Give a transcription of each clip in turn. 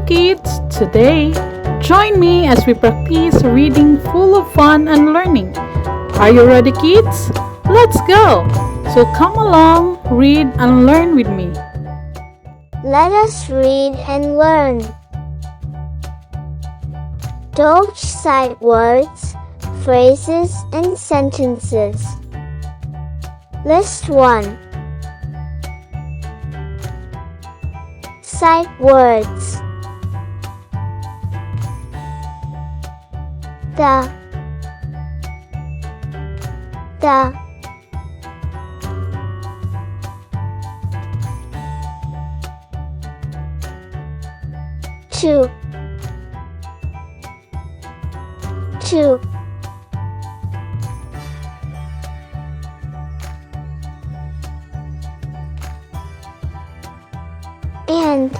kids! Today, join me as we practice reading full of fun and learning. Are you ready, kids? Let's go! So come along, read and learn with me. Let us read and learn. Dolch sight words, phrases, and sentences. List 1. Sight words. The 2 and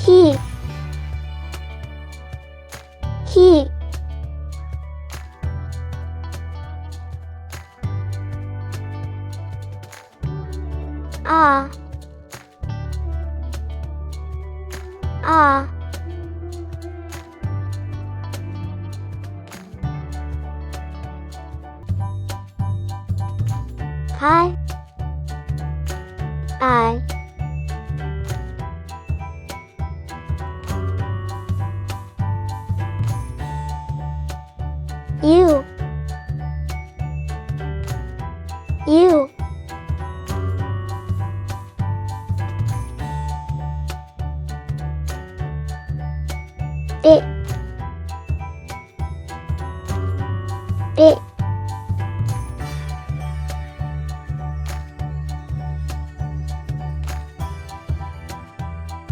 he ah I you it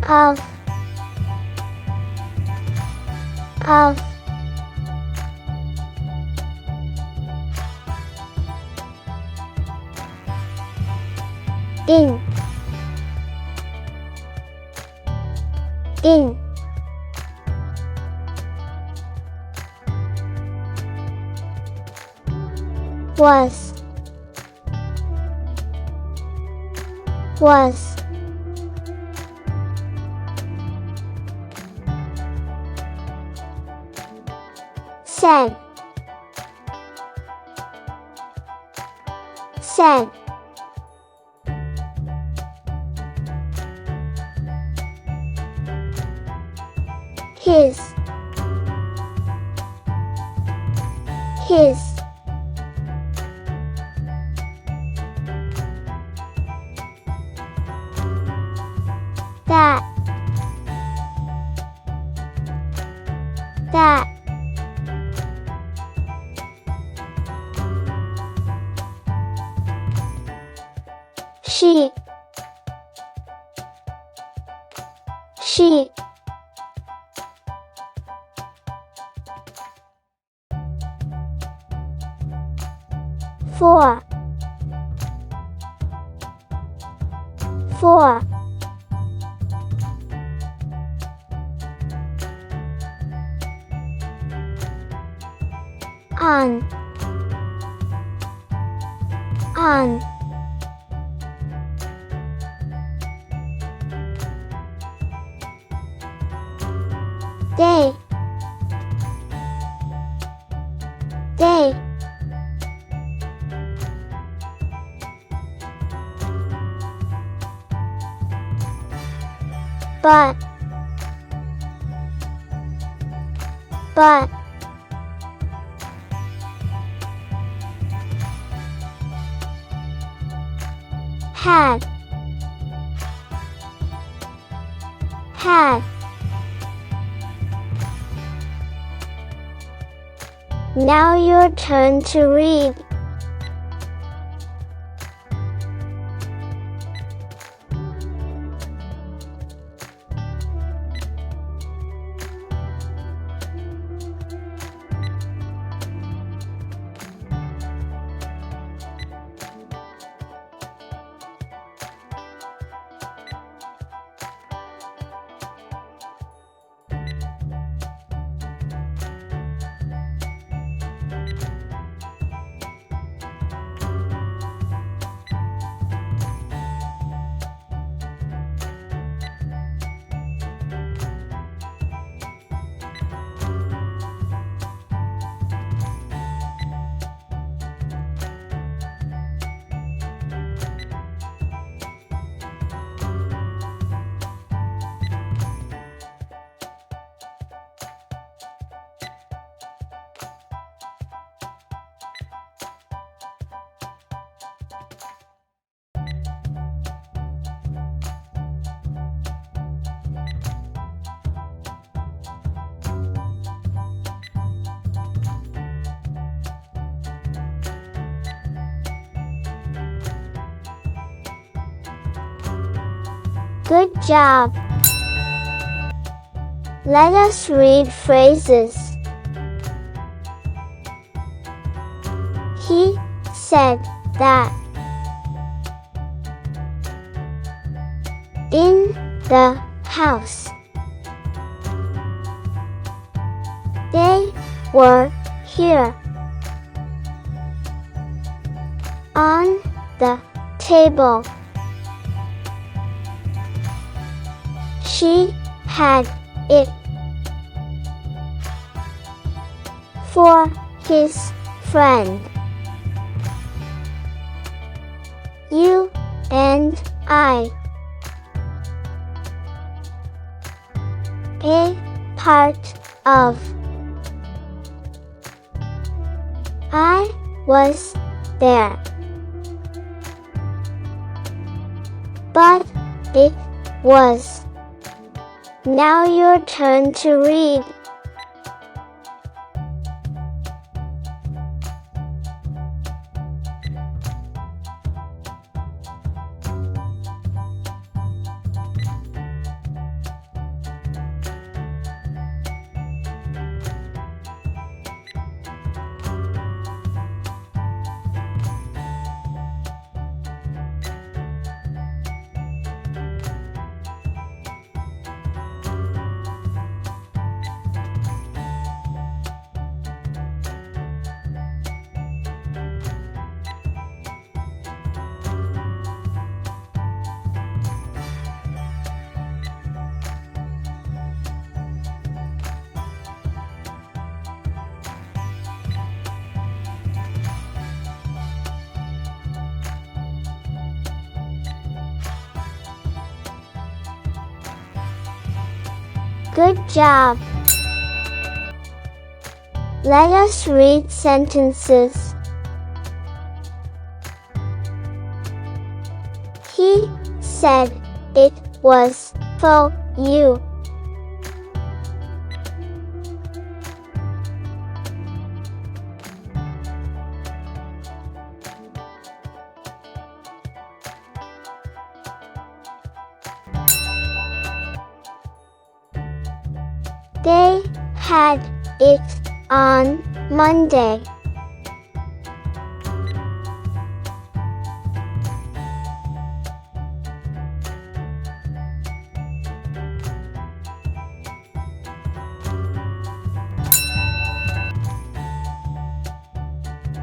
of in was said his that she for on they but had Now your turn to read. Good job. Let us read phrases. He said that. In the house. They were here. On the table. She had it. For his friend. You and I. A part of. I was there. But it was. Now your turn to read. Good job. Let us read sentences. He said it was for you. They had it on Monday.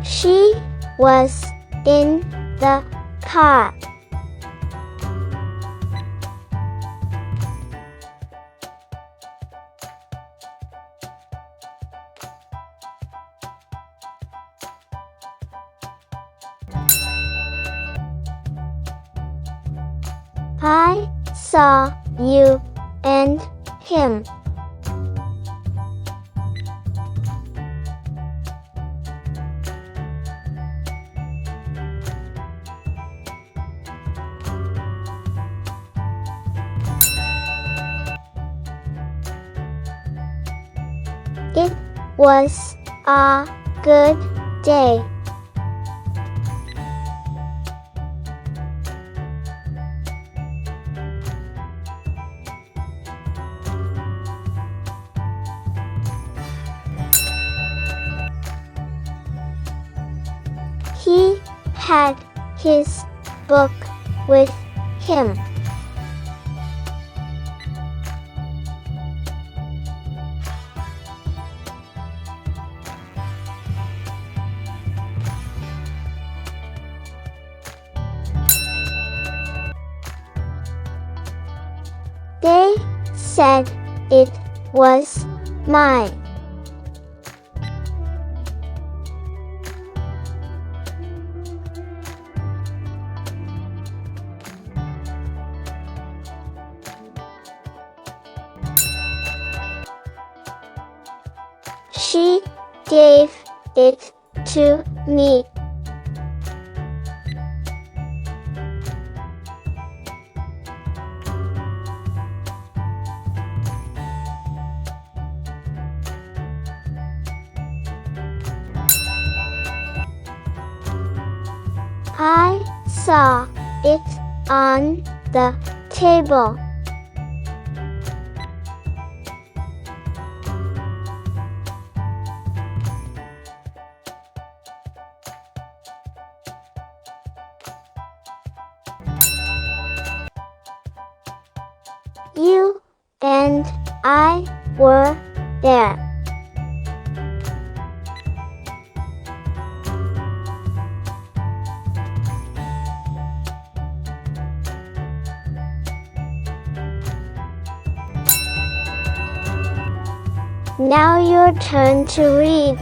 She was in the car. I saw you and him. It was a good day. He had his book with him. They said it was mine. She gave it to me. I saw it on the table. You and I were there. Now your turn to read.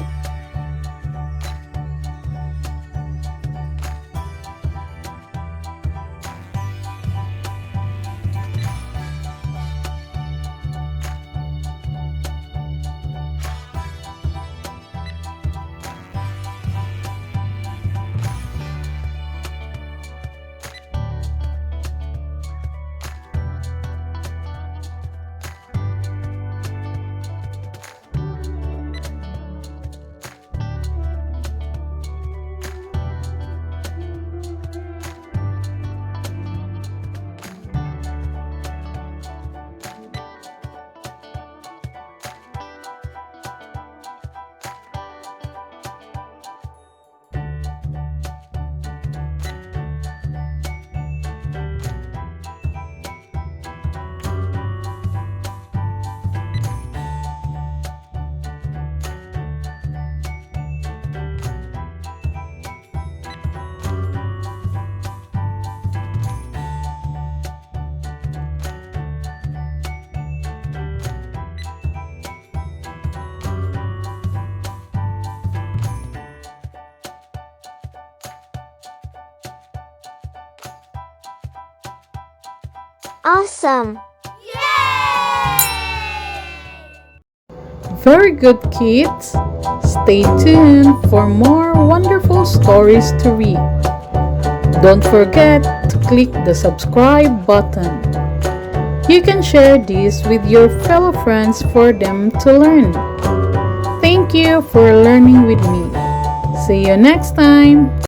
Awesome! Very good, kids. Stay tuned for more wonderful stories to read. Don't forget to click the subscribe button. You can share this with your fellow friends for them to learn. Thank you for learning with me. See you next time.